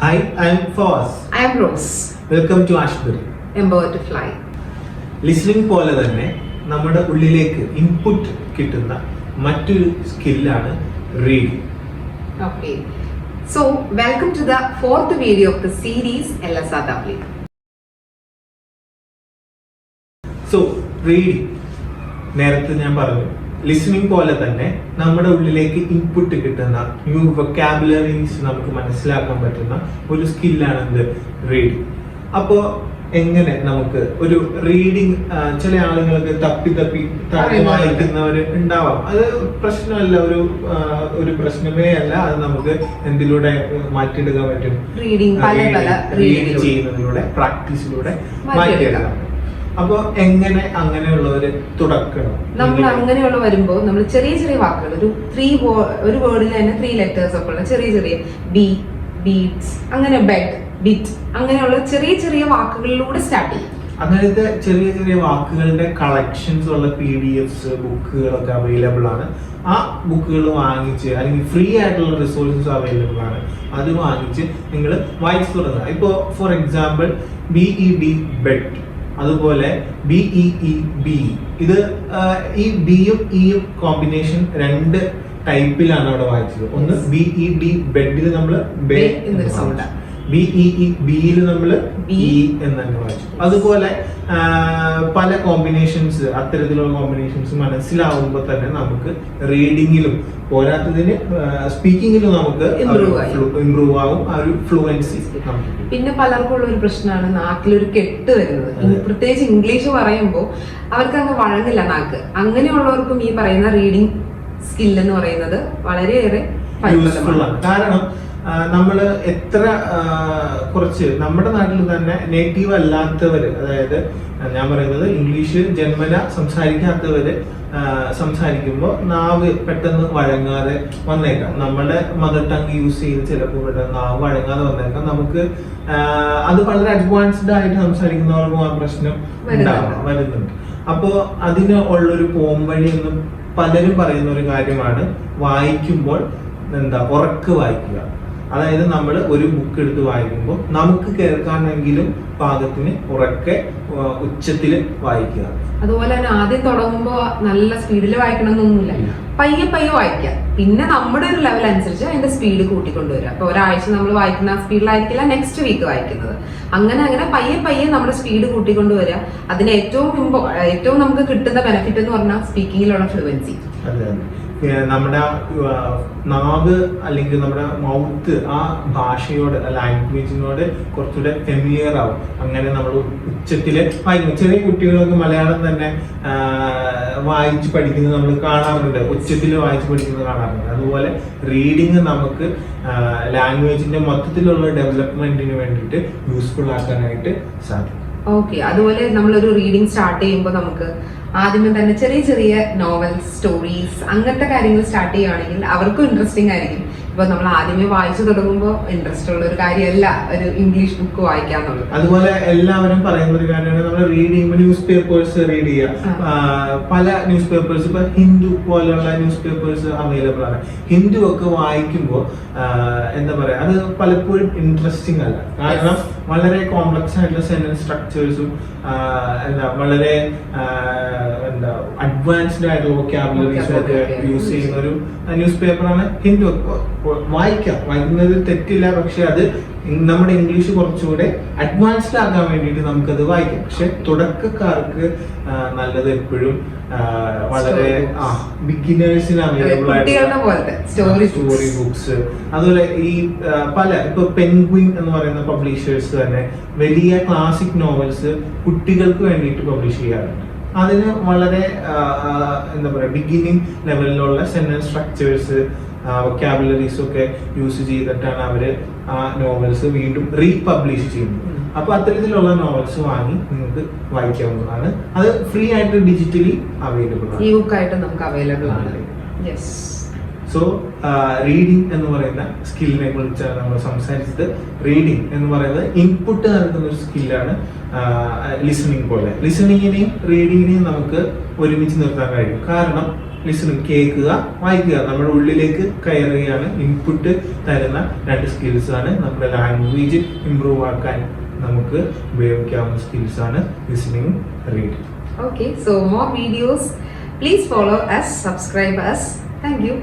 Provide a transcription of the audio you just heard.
Hi, I am Fawaz. I am Rose. Welcome to Ashberry. Empowered to fly. Listening പോലെ തന്നെ നമ്മുടെ ഉള്ളിലേക്ക് input കിട്ടുന്ന മറ്റൊരു സ്കില്ലാണ് reading. Okay. So, welcome to the fourth video of the series LSRW. So reading നേരത്തെ ഞാൻ പറഞ്ഞു, listening പോലെ തന്നെ നമ്മുടെ ഉള്ളിലേക്ക് ഇൻപുട്ട് കിട്ടുന്ന ന്യൂ വൊക്കാബുലറീസ് നമുക്ക് മനസ്സിലാക്കാൻ പറ്റുന്ന ഒരു സ്കില്ലാണ് എന്ത് റീഡിംഗ്. അപ്പോൾ എങ്ങനെ നമുക്ക് ഒരു റീഡിംഗ്, ചില ആളുകൾക്ക് തപ്പി വായിക്കുന്നവര് ഉണ്ടാവാം. അത് പ്രശ്നമല്ല, ഒരു പ്രശ്നമേ അല്ല. അത് നമുക്ക് എന്തിലൂടെ മാറ്റിയെടുക്കാൻ പറ്റും? റീഡിംഗ് ചെയ്യുന്നതിലൂടെ, പ്രാക്ടീസിലൂടെ മാറ്റിയെടുക്കാം. അപ്പൊ എങ്ങനെ അങ്ങനെയുള്ളവര് തുടക്കണം? നമ്മൾ അങ്ങനെയുള്ള വരുമ്പോ നമ്മൾ ചെറിയ ചെറിയ വാക്കുകൾ, ഒരു വേർഡിൽ തന്നെ 3 ലെറ്റേഴ്സ് ഒക്കെ ഉള്ള ചെറിയ ചെറിയ ബി, ബീറ്റ്സ്, അങ്ങനെ ബെഡ്, ബിറ്റ്, അങ്ങനെയുള്ള ചെറിയ ചെറിയ വാക്കുകളിലൂടെ സ്റ്റാർട്ട് ചെയ്യും. അങ്ങനത്തെ ചെറിയ ചെറിയ വാക്കുകളുടെ കളക്ഷൻസ് ഉള്ള PDFs, ബുക്കുകളൊക്കെ അവൈലബിൾ ആണ്. ആ ബുക്കുകൾ വാങ്ങിച്ച്, അല്ലെങ്കിൽ ഫ്രീ ആയിട്ടുള്ള റിസോഴ്സസ് അവൈലബിൾ ആണ്, അത് വാങ്ങിച്ച് നിങ്ങൾ വായിച്ചു തുടങ്ങുക. ഇപ്പോൾ ഫോർ എക്സാമ്പിൾ BED ബെഡ്, അതുപോലെ BEEB. ഇത് ഈ ബിയും ഇയും കോമ്പിനേഷൻ 2 ടൈപ്പിലാണ് അവിടെ വായിച്ചത്. ഒന്ന് BED ബെഡിൽ നമ്മൾ ബെ എന്നൊരു സൗണ്ട്, BEEBയിൽ നമ്മൾ ഇ എന്ന് തന്നെ വായിച്ചു. അതുപോലെ പല കോമ്പിനേഷൻസ്, അത്തരത്തിലുള്ള കോമ്പിനേഷൻസ് മനസ്സിലാവുമ്പോൾ തന്നെ നമുക്ക് റീഡിങ്ങിലും പോരാത്തതിന് സ്പീക്കിങ്ങിലും നമുക്ക് ഇംപ്രൂവ് ആവും. ആ ഒരു ഫ്ലുവൻസി. പിന്നെ പലർക്കും ഉള്ള ഒരു പ്രശ്നമാണ് നാക്കിലൊരു കെട്ട് വരുന്നത്. പ്രത്യേകിച്ച് ഇംഗ്ലീഷ് പറയുമ്പോൾ അവർക്ക് അങ്ങ് വഴങ്ങില്ല നാക്ക്. അങ്ങനെയുള്ളവർക്കും ഈ പറയുന്ന റീഡിംഗ് സ്കിൽ എന്ന് പറയുന്നത് വളരെയേറെ യൂസ്ഫുൾ ആണ്. കാരണം നമ്മള് എത്ര കുറച്ച് നമ്മുടെ നാട്ടിൽ തന്നെ നേറ്റീവ് അല്ലാത്തവര്, അതായത് ഞാൻ പറയുന്നത് ഇംഗ്ലീഷ് ജന്മന സംസാരിക്കാത്തവര് സംസാരിക്കുമ്പോൾ നാവ് പെട്ടെന്ന് വഴങ്ങാതെ വന്നേക്കാം. നമ്മുടെ മദർ ടങ് യൂസ് ചെയ്ത് ചിലപ്പോൾ പെട്ടെന്ന് നാവ് വഴങ്ങാതെ വന്നേക്കാം. നമുക്ക് അത് വളരെ അഡ്വാൻസ്ഡ് ആയിട്ട് സംസാരിക്കുന്നവർക്കും ആ പ്രശ്നം വരുന്നുണ്ട്. അപ്പോൾ അതിന് ഉള്ളൊരു പോംവഴി എന്നും പലരും പറയുന്ന ഒരു കാര്യമാണ് വായിക്കുമ്പോൾ ഉറക്കെ വായിക്കുക. അതായത് നമ്മൾ ഒരു ബുക്ക് എടുത്ത് വായിക്കുമ്പോൾ നമുക്ക് കേൾക്കാനെങ്കിലും പാകത്തിന് ഉറക്കെ ഉച്ചത്തിൽ വായിക്കുക. അതുപോലെ തന്നെ ആദ്യം തുടങ്ങുമ്പോൾ നല്ല സ്പീഡിൽ വായിക്കണമെന്നൊന്നുമില്ല, പയ്യെ പയ്യെ വായിക്കുക. പിന്നെ നമ്മുടെ ഒരു ലെവൽ അനുസരിച്ച് അതിന്റെ സ്പീഡ് കൂട്ടിക്കൊണ്ടുവരിക. അപ്പൊ ഒരാഴ്ച നമ്മൾ വായിക്കുന്ന സ്പീഡിലായിരിക്കില്ല നെക്സ്റ്റ് വീക്ക് വായിക്കുന്നത്. അങ്ങനെ അങ്ങനെ പയ്യെ പയ്യെ നമ്മുടെ സ്പീഡ് കൂട്ടിക്കൊണ്ടുവരിക. അതിന് ഏറ്റവും നമുക്ക് കിട്ടുന്ന ബെനിഫിറ്റ് എന്ന് പറഞ്ഞാൽ സ്പീക്കിങ്ങിലുള്ള ഫ്ലുവൻസി. നമ്മുടെ നാവ് അല്ലെങ്കിൽ നമ്മുടെ മൗത്ത് ആ ഭാഷയോട്, ലാംഗ്വേജിനോട് കുറച്ചുകൂടെ ഫെമിലിയർ ആവും. അങ്ങനെ നമ്മൾ ഉച്ചത്തില് വായിക്കും. ചെറിയ കുട്ടികളൊക്കെ മലയാളം തന്നെ വായിച്ച് പഠിക്കുന്നത് നമ്മൾ കാണാറുണ്ട്, ഉച്ചത്തിൽ വായിച്ച് പഠിക്കുന്നത് കാണാറുണ്ട്. അതുപോലെ റീഡിങ് നമുക്ക് ലാംഗ്വേജിന്റെ മൊത്തത്തിലുള്ള ഡെവലപ്മെന്റിന് വേണ്ടിയിട്ട് യൂസ്ഫുൾ ആക്കാനായിട്ട് സാധിക്കും. ഓക്കെ. അതുപോലെ നമ്മളൊരു റീഡിംഗ് സ്റ്റാർട്ട് ചെയ്യുമ്പോൾ നമുക്ക് ആദ്യമേ തന്നെ ചെറിയ ചെറിയ നോവൽസ്, സ്റ്റോറീസ്, അങ്ങനത്തെ കാര്യങ്ങൾ സ്റ്റാർട്ട് ചെയ്യുകയാണെങ്കിൽ അവർക്കും ഇൻട്രസ്റ്റിംഗ് ആയിരിക്കും. ഇപ്പൊ നമ്മൾ ആദ്യമേ വായിച്ചു തുടങ്ങുമ്പോൾ ഇൻട്രസ്റ്റ് ഉള്ള ഒരു കാര്യമല്ല ഒരു ഇംഗ്ലീഷ് ബുക്ക് വായിക്കാന്നുള്ളത്. അതുപോലെ എല്ലാവരും പറയുന്ന ഒരു കാര്യമാണ് നമ്മൾ റീഡ് ചെയ്യുമ്പോൾ ന്യൂസ് പേപ്പേഴ്സ് റീഡ് ചെയ്യുക. പല ന്യൂസ് പേപ്പേഴ്സ്, ഇപ്പൊ ഹിന്ദു പോലെയുള്ള ന്യൂസ് പേപ്പേഴ്സ് അവൈലബിൾ ആണ്. ഹിന്ദു ഒക്കെ വായിക്കുമ്പോൾ എന്താ പറയാ, അത് പലപ്പോഴും ഇൻട്രസ്റ്റിംഗ് അല്ല. കാരണം വളരെ കോംപ്ലക്സ് ആയിട്ടുള്ള സെന്റൻസ് സ്ട്രക്ചേഴ്സും വളരെ അഡ്വാൻസ്ഡ് ആയിട്ടുള്ള വൊക്കാബുലറീസും ഒക്കെ യൂസ് ചെയ്യുന്ന ഒരു ന്യൂസ് പേപ്പറാണ് ഹിന്ദു. വായിക്കുന്നത് തെറ്റില്ല, പക്ഷെ അത് നമ്മുടെ ഇംഗ്ലീഷ് കുറച്ചുകൂടെ അഡ്വാൻസ്ഡ് ആക്കാൻ വേണ്ടിയിട്ട് നമുക്കത് വായിക്കാം. പക്ഷെ തുടക്കക്കാർക്ക് നല്ലത് എപ്പോഴും വളരെ ബിഗിനേഴ്സിന് അവൈലബിൾ ആയിട്ടുള്ള സ്റ്റോറി ബുക്സ്. അതുപോലെ ഈ ഇപ്പൊ പെൻഗ്വിൻ എന്ന് പറയുന്ന പബ്ലിഷേഴ്സ് തന്നെ വലിയ ക്ലാസിക് നോവൽസ് കുട്ടികൾക്ക് വേണ്ടിയിട്ട് പബ്ലിഷ് ചെയ്യാറുണ്ട്. അതിന് വളരെ എന്താ പറയാ, ബിഗിനിങ് ലെവലിലുള്ള സെന്റൻസ് സ്ട്രക്ചേഴ്സ്, വൊക്കാബുലറീസ് ഒക്കെ യൂസ് ചെയ്തിട്ടാണ് അവര് ആ നോവൽസ് വീണ്ടും റീപബ്ലിഷ് ചെയ്യുന്നത്. അപ്പൊ അത്തരത്തിലുള്ള നോവൽസ് വാങ്ങി നിങ്ങൾക്ക് വായിക്കാവുന്നതാണ്. അത് ഫ്രീ ആയിട്ട് ഡിജിറ്റലി അവൈലബിൾ ആണ്, ഇ-ബുക്കായിട്ട് നമുക്ക് അവൈലബിൾ ആണ്. സോ റീഡിംഗ് എന്ന് പറയുന്ന സ്കില്ലിനെ കുറിച്ചാണ് നമ്മൾ സംസാരിച്ചത്. റീഡിംഗ് എന്ന് പറയുന്നത് ഇൻപുട്ട് നൽകുന്ന ഒരു സ്കില്ലാണ്. ലിസണിങ് പോലെ ലിസണിങ്ങിനെയും റീഡിങ്ങിനെയും നമുക്ക് ഒരുമിച്ച് നിർത്താൻ കഴിയും. കാരണം ലിസണിങ്, കേൾക്കുക, വായിക്കുക. നമ്മുടെ ഉള്ളിലേക്ക് കയറുകയാണ്. ഇൻപുട്ട് തരുന്ന 2 സ്കിൽസ് ആണ്. നമ്മുടെ ലാംഗ്വേജ് ഇംപ്രൂവ് ആക്കാൻ നമുക്ക് ഉപയോഗിക്കാവുന്ന സ്കിൽസ് ആണ് listening, reading. Okay, so more videos. Please follow us, subscribe us. Thank you.